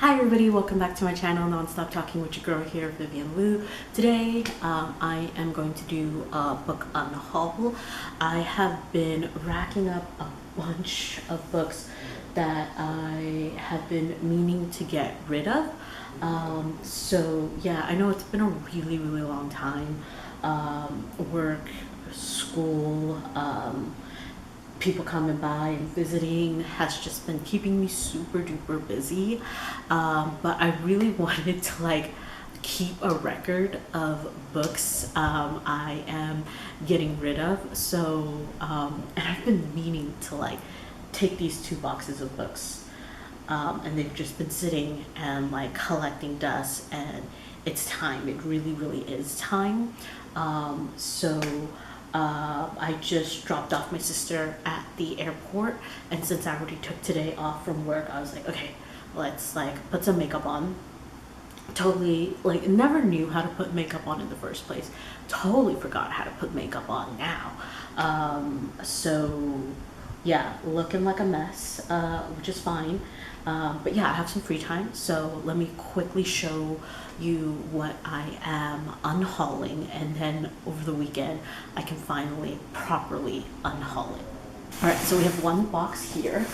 Hi everybody, welcome back to my channel, Non-Stop Talking with your girl here, Vivian Wu. Today, I am going to do a book unhaul. I have been racking up a bunch of books that I have been meaning to get rid of. So yeah, I know it's been a really long time. Work, school, people coming by and visiting has just been keeping me super duper busy. But I really wanted to keep a record of books I am getting rid of. So and I've been meaning to take these 2 boxes of books, and they've just been sitting and collecting dust, and it's time. It really is time. So I just dropped off my sister at the airport, and since I already took today off from work, I was like, okay, let's put some makeup on. Totally never knew how to put makeup on in the first place. Totally forgot how to put makeup on now. So yeah, looking like a mess, which is fine. But yeah, I have some free time, so let me quickly show you what I am unhauling, and then over the weekend I can finally properly unhaul it. All right, so we have 1 box here,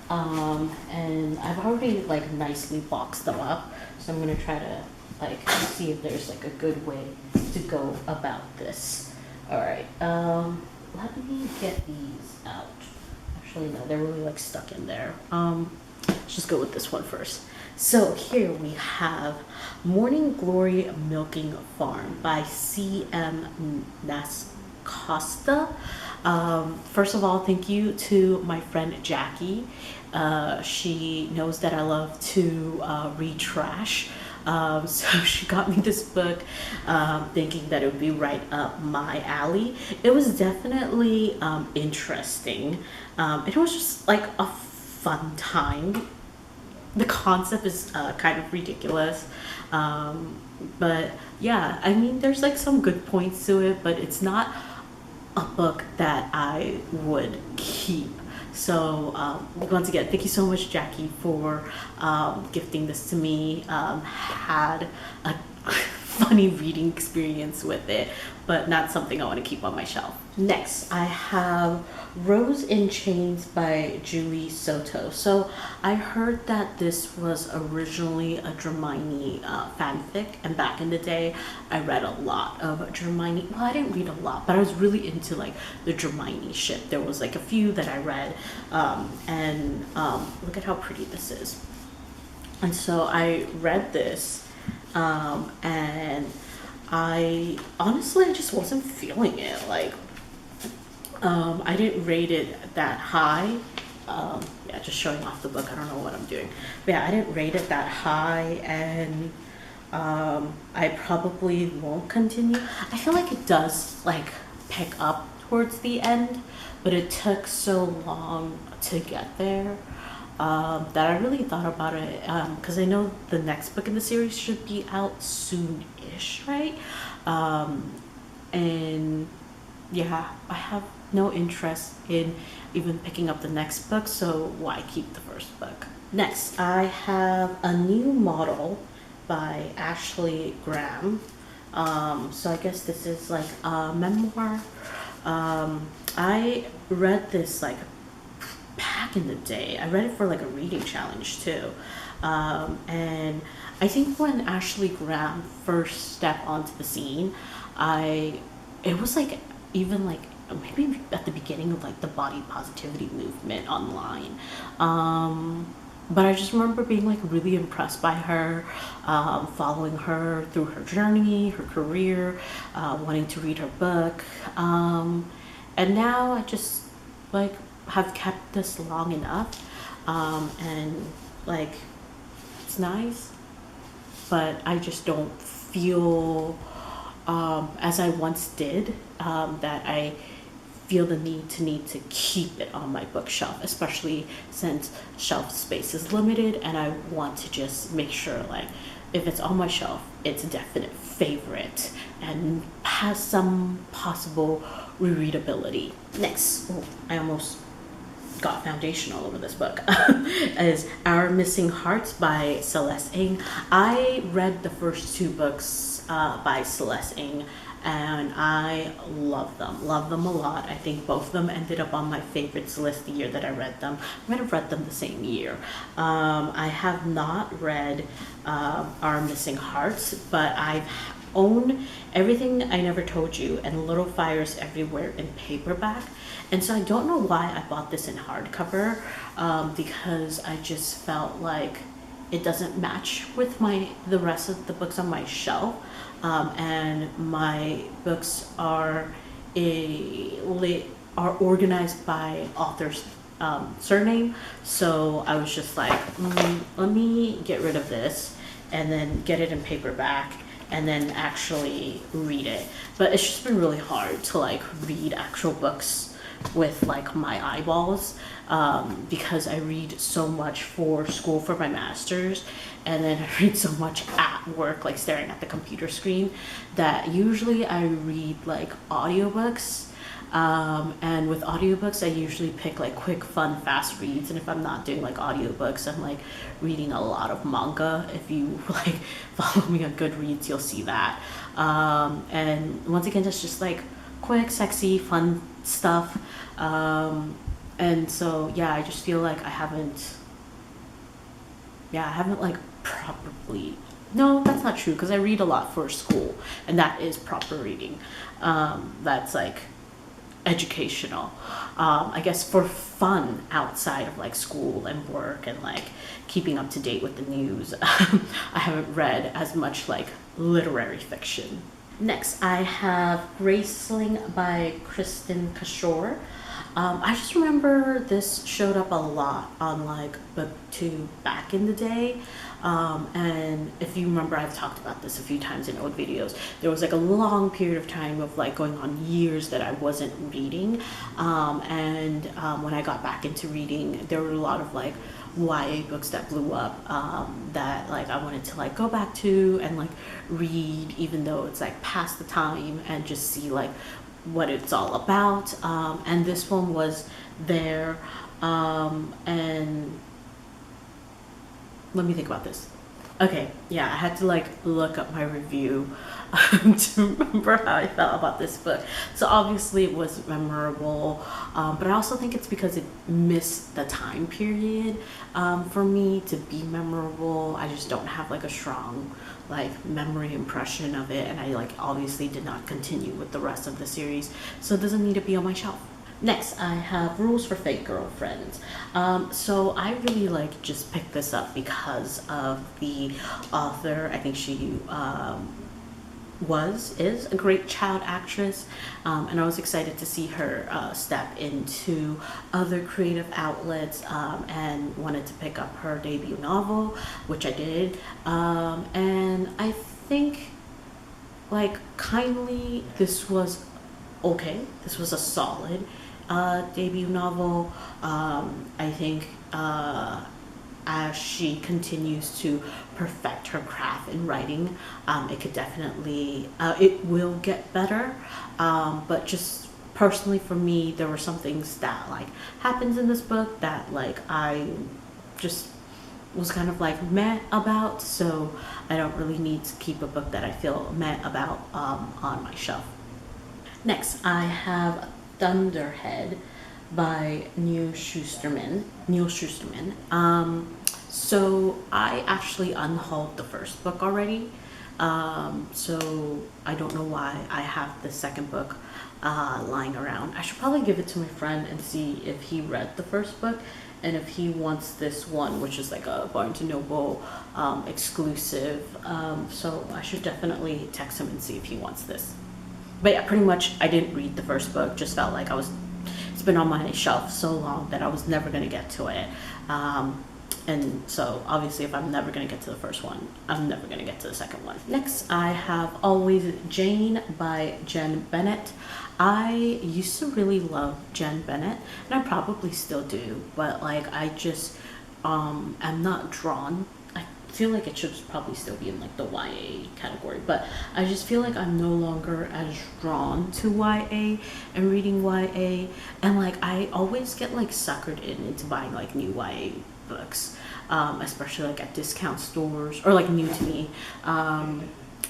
and I've already nicely boxed them up, so I'm gonna try to see if there's a good way to go about this. All right, let me get these out. Actually, no, they're really stuck in there. Let's just go with this one first. So here we have Morning Glory Milking Farm by C.M. Nascosta. First of all, thank you to my friend Jackie. She knows that I love to read trash. So she got me this book, thinking that it would be right up my alley. It was definitely interesting. It was just a fun time. The concept is kind of ridiculous, but yeah, I mean, there's some good points to it, but it's not a book that I would keep. So once again, thank you so much, Jackie, for gifting this to me. Had a funny reading experience with it, but not something I want to keep on my shelf. Next, I have Rose in Chains by Julie Soto. So I heard that this was originally a Hermione fanfic, and back in the day I read a lot of Hermione. Well, I didn't read a lot, but I was really into the Hermione ship. There was a few that I read, and look at how pretty this is. And so I read this, and I just wasn't feeling it. I didn't rate it that high. Yeah, just showing off the book. I don't know what I'm doing. But yeah, I didn't rate it that high, and I probably won't continue. I feel like it does pick up towards the end, but it took so long to get there, that I really thought about it, because I know the next book in the series should be out soon-ish, right? And yeah, I have no interest in even picking up the next book, so why keep the first book? Next, I have A New Model by Ashley Graham. So I guess this is a memoir. I read this back in the day. I read it for a reading challenge too. And I think when Ashley Graham first stepped onto the scene, it was even maybe at the beginning of the body positivity movement online. But I just remember being really impressed by her, following her through her journey, her career, wanting to read her book. And now I just have kept this long enough, and it's nice, but I just don't feel as I once did, that I feel the need to keep it on my bookshelf, especially since shelf space is limited, and I want to just make sure if it's on my shelf, it's a definite favorite and has some possible rereadability. Next, oh, I almost got foundation all over this book, is Our Missing Hearts by Celeste Ng. I read the first two books by Celeste Ng, and I love them a lot. I think both of them ended up on my favorites list the year that I read them. I might have read them the same year. I have not read Our Missing Hearts, but I've owned Everything I Never Told You and Little Fires Everywhere in paperback. And so I don't know why I bought this in hardcover, because I just felt like it doesn't match with the rest of the books on my shelf. And my books are organized by author's surname. So I was just like, let me get rid of this and then get it in paperback and then actually read it. But it's just been really hard to like read actual books with like my eyeballs, because I read so much for school for my master's, and then I read so much at work, like staring at the computer screen, that usually I read like audiobooks. And with audiobooks, I usually pick like quick, fun, fast reads. And if I'm not doing like audiobooks, I'm like reading a lot of manga. If you like follow me on Goodreads, you'll see that. And once again, it's just like quick, sexy, fun stuff. And so yeah, I just feel like I haven't like properly, no, that's not true, because I read a lot for school, and that is proper reading. That's like educational. I guess for fun outside of like school and work and like keeping up to date with the news, I haven't read as much like literary fiction. Next, I have Graceling by Kristen Kashore. I just remember this showed up a lot on like BookTube back in the day. And if you remember, I've talked about this a few times in old videos. There was like a long period of time of like going on years that I wasn't reading. And when I got back into reading, there were a lot of like YA books that blew up, that like I wanted to like go back to and like read, even though it's like past the time, and just see like what it's all about. And this one was there. And let me think about this. Okay, yeah, I had to like look up my review to remember how I felt about this book. So obviously it was memorable, but I also think it's because it missed the time period for me to be memorable. I just don't have like a strong like memory impression of it, and I like obviously did not continue with the rest of the series, so it doesn't need to be on my shelf. Next, I have Rules for Fake Girlfriends. So I really like just picked this up because of the author. I think she is a great child actress, and I was excited to see her step into other creative outlets, and wanted to pick up her debut novel, which I did. And I think like kindly, this was okay. This was a solid debut novel. I think as she continues to perfect her craft in writing, it could definitely, it will get better. But just personally for me, there were some things that like happens in this book that like I just was kind of like meh about. So I don't really need to keep a book that I feel meh about on my shelf. Next, I have Thunderhead by Neil Schusterman. So I actually unhauled the first book already. So I don't know why I have the second book lying around. I should probably give it to my friend and see if he read the first book and if he wants this one, which is like a Barnes & Noble exclusive. So I should definitely text him and see if he wants this. But yeah, pretty much I didn't read the first book, just felt like it's been on my shelf so long that I was never going to get to it. And so obviously if I'm never going to get to the first one, I'm never going to get to the second one. Next, I have Always Jane by Jen Bennett. I used to really love Jen Bennett, and I probably still do, but like I just am not drawn. feel like it should probably still be in like the YA category, but I just feel like I'm no longer as drawn to YA and reading YA, and like I always get like suckered into buying like new YA books, especially like at discount stores or like new to me.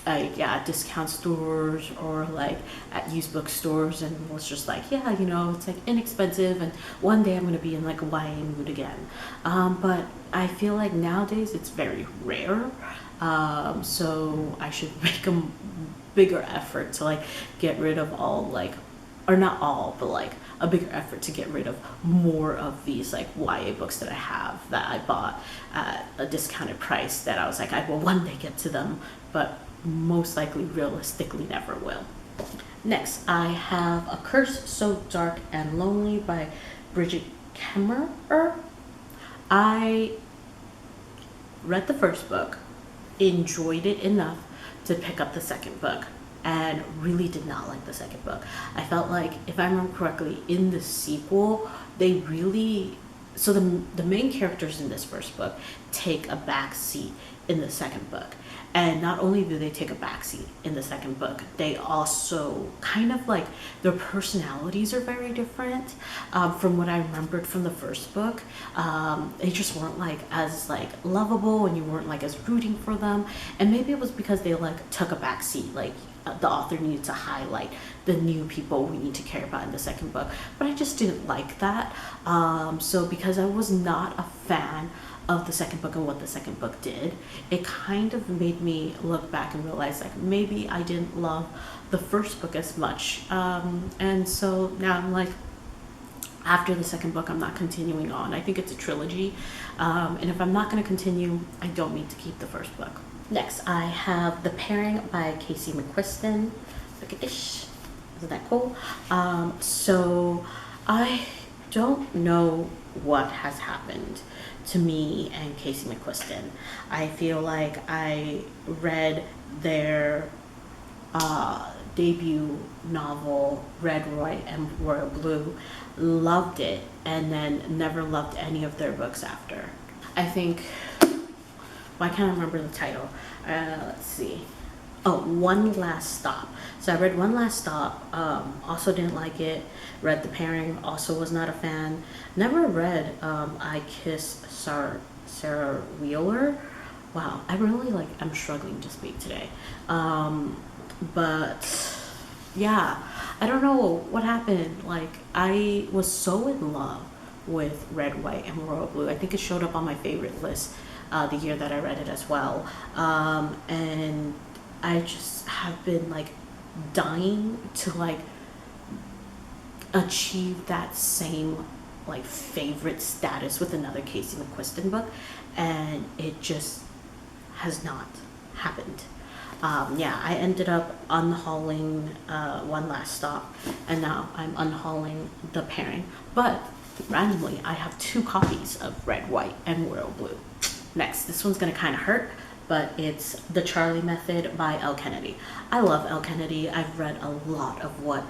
At discount stores or like at used bookstores, and it's just like, yeah, it's like inexpensive, and one day I'm gonna be in like a YA mood again. But I feel like nowadays it's very rare, so I should make a bigger effort to like get rid of all like, or not all, but like a bigger effort to get rid of more of these like YA books that I have that I bought at a discounted price that I was like, I will one day get to them, but most likely realistically never will. Next, I have A Curse So Dark and Lonely by Bridget Kemmerer. I read the first book, enjoyed it enough to pick up the second book, and really did not like the second book. I felt like, if I remember correctly, in the sequel, they really, so the main characters in this first book take a back seat in the second book. And not only do they take a backseat in the second book, they also kind of like, their personalities are very different. From what I remembered from the first book, they just weren't like as like lovable, and you weren't like as rooting for them. And maybe it was because they like took a backseat, like the author needed to highlight the new people we need to care about in the second book. But I just didn't like that. So because I was not a fan of the second book and what the second book did, it kind of made me look back and realize like maybe I didn't love the first book as much, and so now I'm like, after the second book I'm not continuing on. I think it's a trilogy, and if I'm not going to continue, I don't need to keep the first book. Next, I have The Pairing by Casey McQuiston. Look at this, isn't that cool? So I don't know what has happened to me and Casey McQuiston. I feel like I read their debut novel, Red, White, and Royal Blue, loved it, and then never loved any of their books after. I think, well, I can't remember the title. Let's see. Oh, One Last Stop. So I read One Last Stop, also didn't like it. Read The Pairing, also was not a fan. Never read I Kiss Sarah Wheeler. Wow, I'm struggling to speak today. But yeah, I don't know what happened. Like, I was so in love with Red, White, and Royal Blue. I think it showed up on my favorite list the year that I read it as well. And I just have been like dying to like achieve that same like favorite status with another Casey McQuiston book, and it just has not happened. I ended up unhauling One Last Stop, and now I'm unhauling The Pairing, but randomly I have 2 copies of Red, White, and Royal Blue. Next, this one's gonna kind of hurt, but it's The Charlie Method by Elle Kennedy. I love Elle Kennedy. I've read a lot of what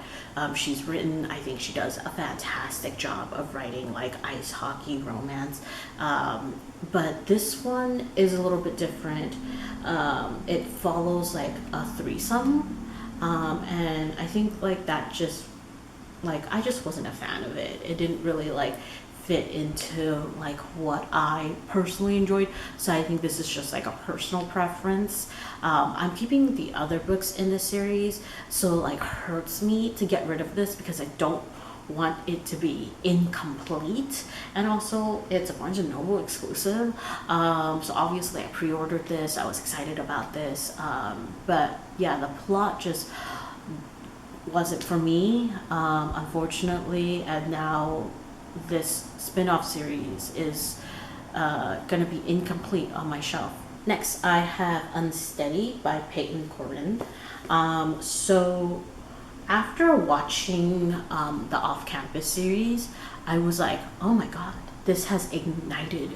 she's written. I think she does a fantastic job of writing like ice hockey romance. But this one is a little bit different. It follows like a threesome. And I think like that just, like, I just wasn't a fan of it. It didn't really like fit into like what I personally enjoyed, so I think this is just like a personal preference. I'm keeping the other books in the series, so like hurts me to get rid of this because I don't want it to be incomplete, and also it's a Barnes and Noble exclusive, so obviously I pre-ordered this. I was excited about this, but yeah, the plot just wasn't for me, unfortunately, and now this spin-off series is going to be incomplete on my shelf. Next, I have Unsteady by Peyton Corin. So after watching the Off-Campus series, I was like, oh my god, this has ignited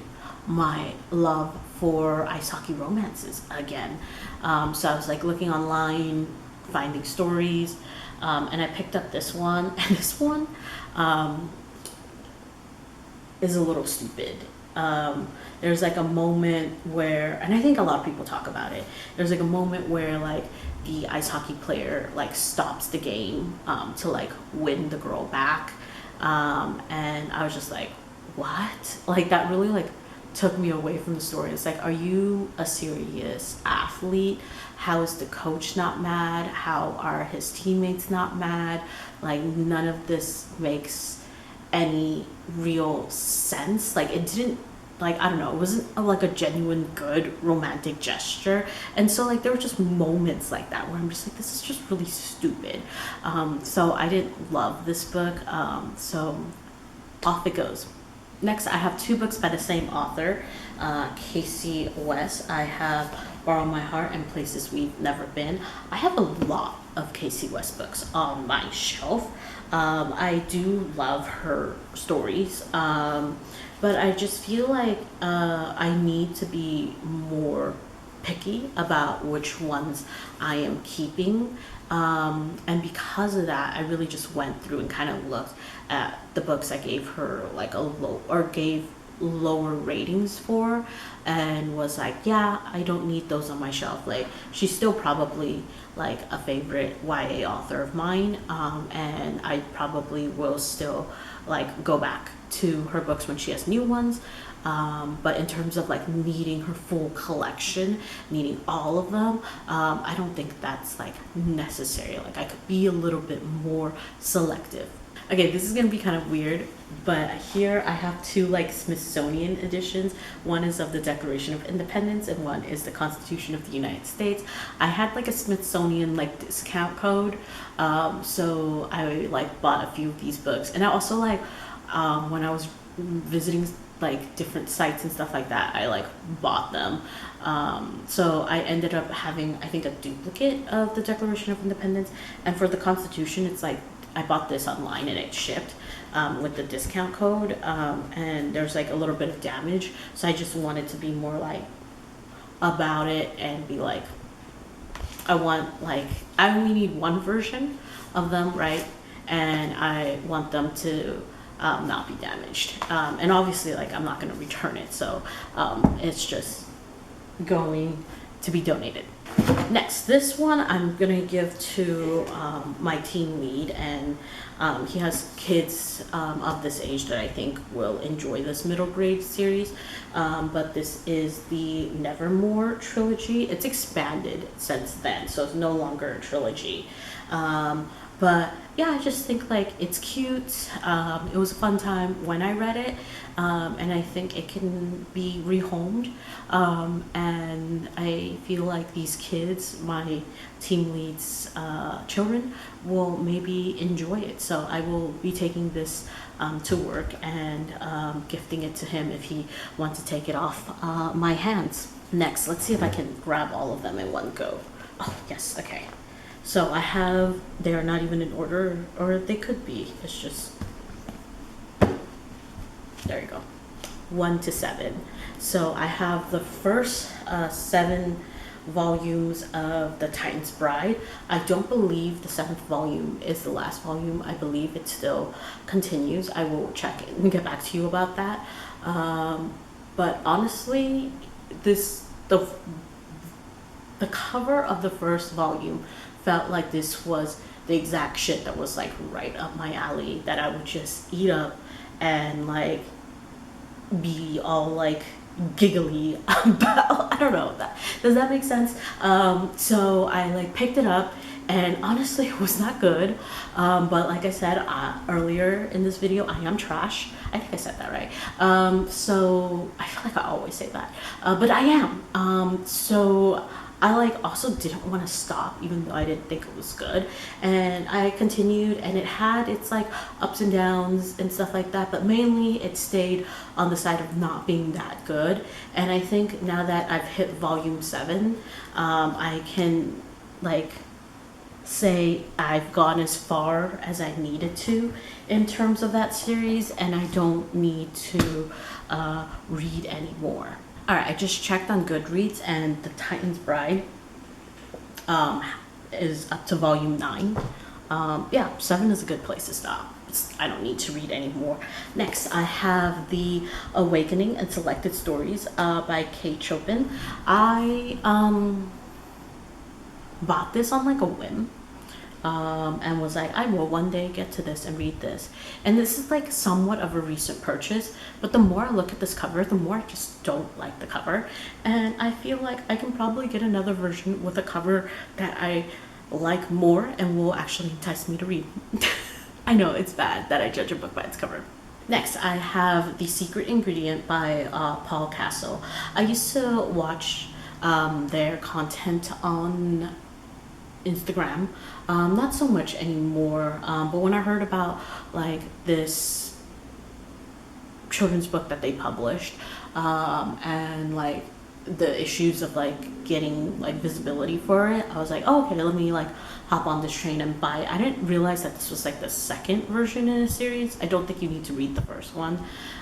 my love for ice hockey romances again. So I was like looking online, finding stories, and I picked up this one, and this one is a little stupid. There's like a moment where, and I think a lot of people talk about it, there's like a moment where like the ice hockey player like stops the game to like win the girl back, and I was just like, what? Like that really like took me away from the story. It's like, are you a serious athlete? How is the coach not mad? How are his teammates not mad? Like none of this makes any real sense. Like it didn't, like I don't know, it wasn't like a genuine good romantic gesture. And so like there were just moments like that where I'm just like, this is just really stupid. So I didn't love this book. So off it goes. Next, I have two books by the same author, Casey West. I have Borrow My Heart and Places We've Never Been. I have a lot of Casey West books on my shelf. I do love her stories, but I just feel like I need to be more picky about which ones I am keeping. And because of that, I really just went through and kind of looked at the books I gave her like a low or gave lower ratings for, and was like, yeah, I don't need those on my shelf. Like she's still probably like a favorite YA author of mine, and I probably will still like go back to her books when she has new ones. But in terms of like needing her full collection, needing all of them, I don't think that's like necessary. Like I could be a little bit more selective. Okay, this is gonna be kind of weird, but here I have two like Smithsonian editions. One is of the Declaration of Independence and one is the Constitution of the United States. I had like a Smithsonian like discount code, so I like bought a few of these books. And I also like when I was visiting like different sites and stuff like that, I like bought them. So I ended up having, I think, a duplicate of the Declaration of Independence. And for the Constitution, it's like I bought this online and it shipped with the discount code, and there's like a little bit of damage. So I just wanted to be more like about it and be like, I want like, I only need one version of them, right? And I want them to not be damaged. And obviously like I'm not going to return it. So it's just going to be donated. Next, this one I'm gonna give to my team lead, and he has kids of this age that I think will enjoy this middle grade series. But this is the Nevermore trilogy. It's expanded since then, so it's no longer a trilogy. But yeah, I just think like it's cute. It was a fun time when I read it, and I think it can be rehomed. And I feel like these kids, my team lead's children, will maybe enjoy it. So I will be taking this to work and gifting it to him if he wants to take it off my hands. Next, let's see if I can grab all of them in one go. Oh, yes, okay. So I have, they are not even in order, or they could be. It's just, there you go, 1 to 7. So I have the first 7 volumes of The Titan's Bride. I don't believe the 7th volume is the last volume. I believe it still continues. I will check it and get back to you about that. But honestly, the cover of the first volume felt like this was the exact shit that was like right up my alley, that I would just eat up and like be all like giggly about. I don't know, does that make sense? So I like picked it up, and honestly it was not good, but like I said earlier in this video, I am trash. I think I said that right. So I feel like I always say that, but I am. So I like also didn't want to stop, even though I didn't think it was good, and I continued, and it had its like ups and downs and stuff like that, but mainly it stayed on the side of not being that good. And I think now that I've hit volume 7, I can like say I've gone as far as I needed to in terms of that series, and I don't need to read anymore. Alright, I just checked on Goodreads, and The Titan's Bride is up to volume 9. Yeah, 7 is a good place to stop. I don't need to read anymore. Next, I have The Awakening and Selected Stories by Kate Chopin. I bought this on like a whim. And was like, I will one day get to this and read this. And this is like somewhat of a recent purchase, but the more I look at this cover, the more I just don't like the cover. And I feel like I can probably get another version with a cover that I like more and will actually entice me to read. I know it's bad that I judge a book by its cover. Next, I have The Secret Ingredient by Paul Castle. I used to watch their content on Instagram, not so much anymore, but when I heard about like this children's book that they published, and like the issues of like getting like visibility for it, I was like, oh, okay, let me like hop on this train and buy it. I didn't realize that this was like the second version in a series. I don't think you need to read the first one.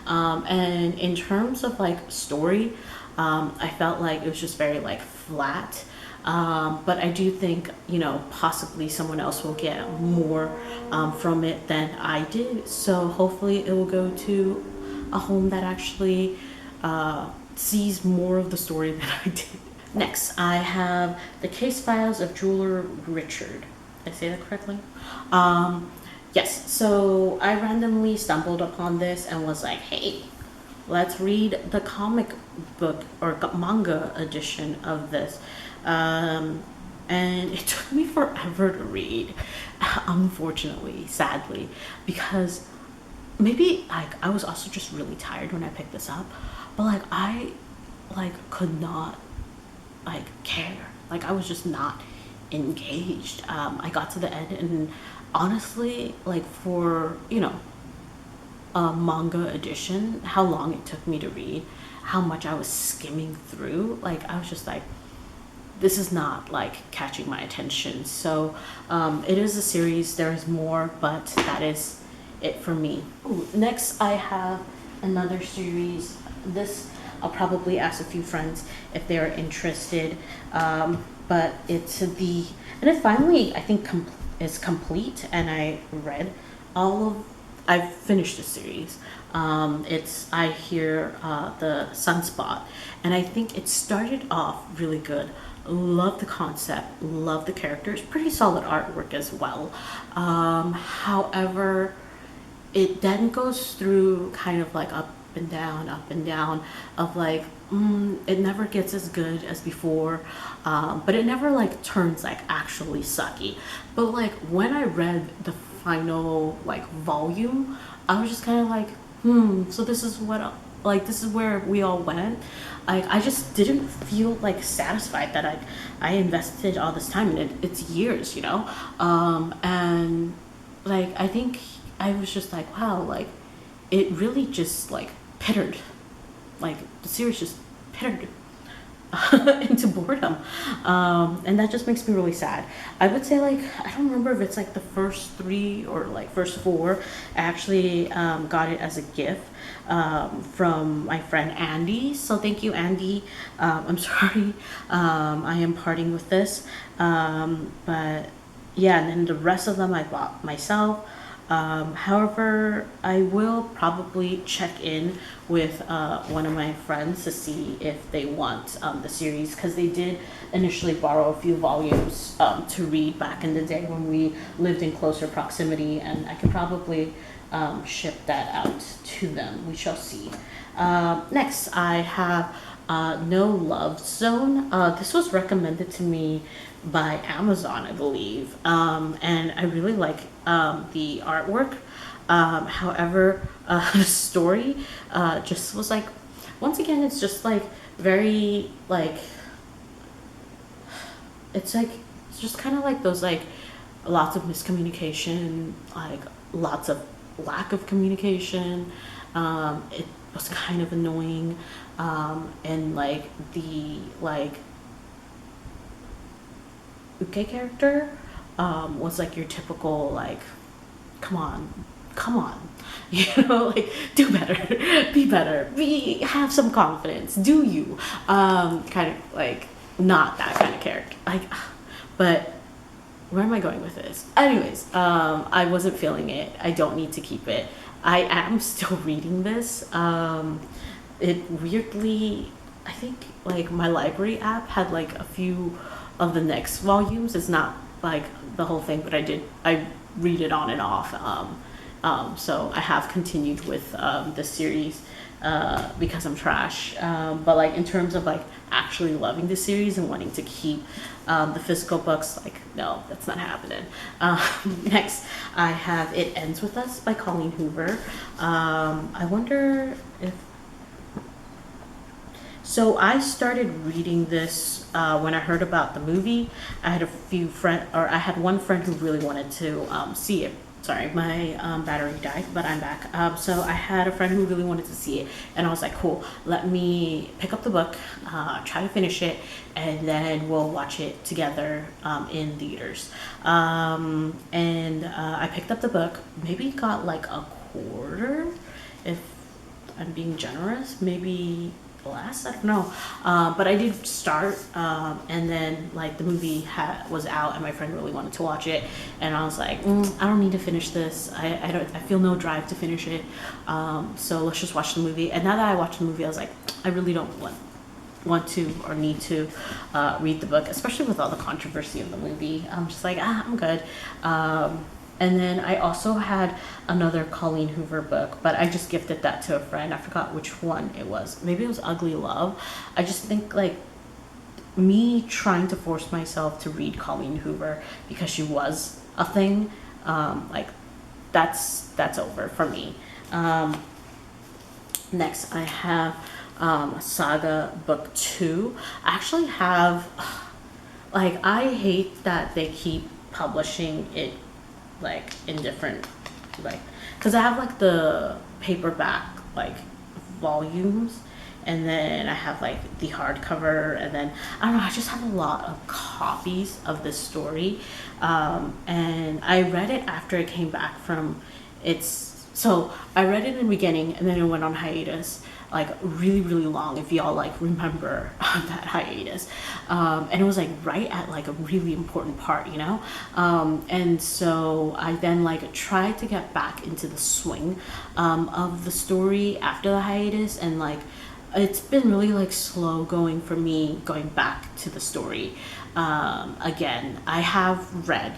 And in terms of like story, I felt like it was just very like flat. But I do think, you know, possibly someone else will get more from it than I did. So hopefully it will go to a home that actually sees more of the story than I did. Next, I have The Case Files of Jeweler Richard. Did I say that correctly? Yes, so I randomly stumbled upon this and was like, hey, let's read the comic book or manga edition of this. And it took me forever to read, unfortunately, sadly, because maybe like I was also just really tired when I picked this up, but like I like could not like care, like I was just not engaged. I got to the end and honestly, like for, you know, a manga edition, how long it took me to read, how much I was skimming through, like I was just like, this is not like catching my attention. So it is a series, there's more, but that is it for me. Ooh, next I have another series. This I'll probably ask a few friends if they're interested, but it's and it finally I think is complete, and I read I've finished the series. It's I Hear the Sunspot, and I think it started off really good. Love the concept, love the characters, pretty solid artwork as well. However, it then goes through kind of like up and down of like, it never gets as good as before, but it never like turns like actually sucky. But like when I read the final like volume, I was just kind of like, so this is what like this is where we all went. Like I just didn't feel like satisfied that I invested all this time in it. It's years, you know, and like I think I was just like, wow, like it really just like pittered, like the series just pittered into boredom, and that just makes me really sad. I would say like I don't remember if it's like the first 3 or like first 4. I actually got it as a gift from my friend Andy, so thank you, Andy. I'm sorry I am parting with this, but yeah, and then the rest of them I bought myself. However, I will probably check in with one of my friends to see if they want the series, because they did initially borrow a few volumes to read back in the day when we lived in closer proximity, and I could probably ship that out to them. We shall see. Next, I have No Love Zone. This was recommended to me by Amazon, I believe, and I really like the artwork. However, the story just was like, once again, it's just like very like, it's like it's just kind of like those like lots of miscommunication, like lots of lack of communication. It was kind of annoying, and like the like Uke character was like your typical like, come on, you know, like do better, be better, have some confidence, do you, kind of like not that kind of character, like, but where am I going with this? Anyways, I wasn't feeling it. I don't need to keep it. I am still reading this. It weirdly, I think like my library app had like a few of the next volumes. It's not like the whole thing, but I read it on and off. So I have continued with the series because I'm trash. But like in terms of like actually loving the series and wanting to keep the physical books, like no, that's not happening. Next, I have It Ends With Us by Colleen Hoover. I wonder if so I started reading this when I heard about the movie. I had one friend who really wanted to see it. Sorry, my battery died, but I'm back. So I had a friend who really wanted to see it, and I was like, cool, let me pick up the book, try to finish it, and then we'll watch it together in theaters. And I picked up the book, maybe got like a quarter, if I'm being generous, maybe less, I don't know, but I did start, and then like the movie was out and my friend really wanted to watch it, and I was like, I don't need to finish this. I feel no drive to finish it, so let's just watch the movie. And now that I watched the movie, I was like, I really don't want to or need to read the book, especially with all the controversy of the movie. I'm just like, I'm good. And then I also had another Colleen Hoover book, but I just gifted that to a friend. I forgot which one it was. Maybe it was Ugly Love. I just think like me trying to force myself to read Colleen Hoover because she was a thing, like that's over for me. Next I have Saga book 2. I actually have, like, I hate that they keep publishing it like in different, like, because I have like the paperback like volumes, and then I have like the hardcover, and then I don't know, I just have a lot of copies of this story, and I read it after it came back from so I read it in the beginning, and then it went on hiatus, like really, really long, if y'all like remember that hiatus. And it was like right at like a really important part, you know? And so I then like tried to get back into the swing of the story after the hiatus, and like it's been really like slow going for me going back to the story. Again, I have read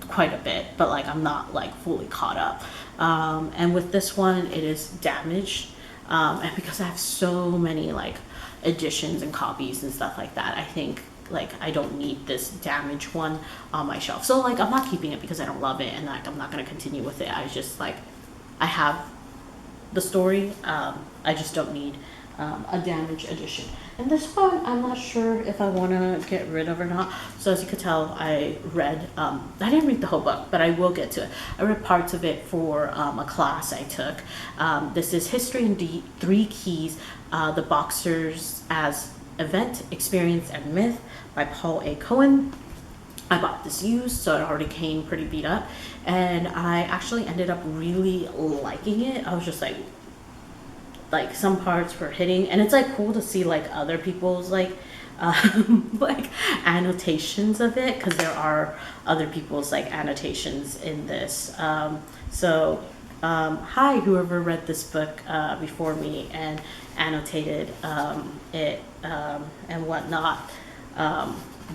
quite a bit, but like I'm not like fully caught up. And with this one, it is damaged. And because I have so many like editions and copies and stuff like that, I think like I don't need this damaged one on my shelf. So like I'm not keeping it because I don't love it, and like I'm not going to continue with it. I just like, I have the story. I just don't need a damaged edition. And this one, I'm not sure if I want to get rid of or not. So as you could tell, I read, I didn't read the whole book, but I will get to it. I read parts of it for a class I took. This is History in 3 Keys, The Boxers as Event, Experience, and Myth by Paul A. Cohen. I bought this used, so it already came pretty beat up. And I actually ended up really liking it. I was just like some parts were hitting, and it's like cool to see like other people's like like annotations of it, because there are other people's like annotations in this. So hi, whoever read this book before me and annotated it and whatnot.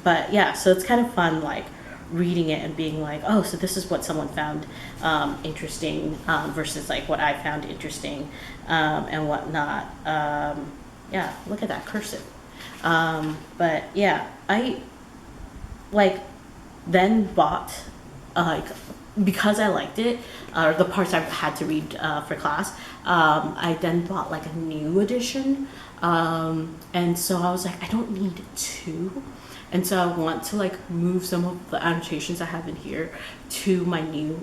But yeah, so it's kind of fun like reading it and being like, oh, so this is what someone found interesting versus like what I found interesting and whatnot. Yeah, look at that cursive. But yeah, I like then bought like, because I liked it, or the parts I had to read for class, I then bought like a new edition, and so I was like, I don't need 2. And so I want to like move some of the annotations I have in here to my new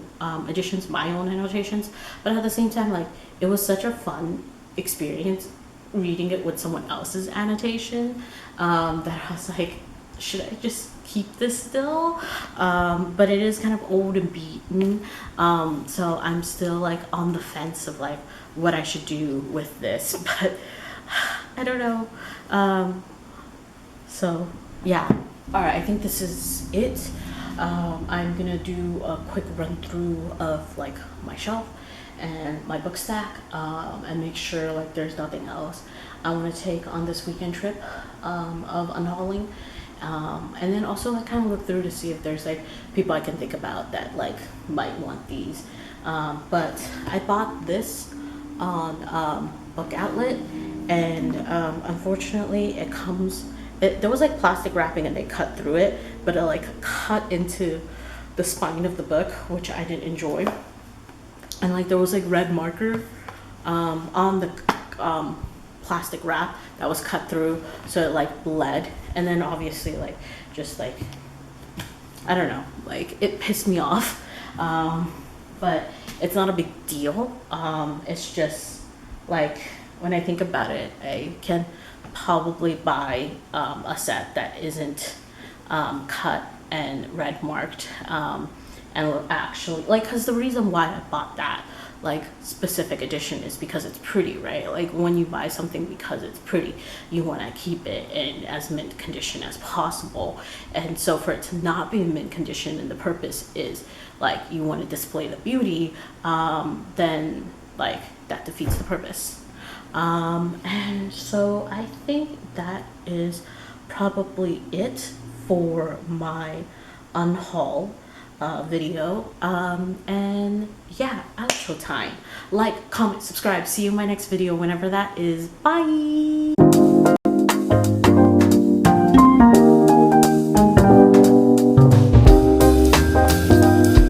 editions, my own annotations. But at the same time, like it was such a fun experience reading it with someone else's annotation, that I was like, should I just keep this still? But it is kind of old and beaten, so I'm still like on the fence of like what I should do with this, but I don't know. So yeah, all right, I think this is it. I'm gonna do a quick run through of like my shelf and my book stack, and make sure like there's nothing else I want to take on this weekend trip of unhauling. And then also like kind of look through to see if there's like people I can think about that like might want these. But I bought this on Book Outlet, and unfortunately there was like plastic wrapping and they cut through it, but it like cut into the spine of the book, which I didn't enjoy. And like there was like red marker on the plastic wrap that was cut through, so it like bled. And then obviously like just like I don't know, like it pissed me off. But it's not a big deal. It's just like when I think about it, I can probably buy a set that isn't cut and red marked, and actually like, because the reason why I bought that like specific edition is because it's pretty, right? Like when you buy something because it's pretty, you want to keep it in as mint condition as possible. And so for it to not be in mint condition and the purpose is like you want to display the beauty, then like that defeats the purpose. And so I think that is probably it for my unhaul video. And yeah, outro time. Like, comment, subscribe. See you in my next video whenever that is. Bye.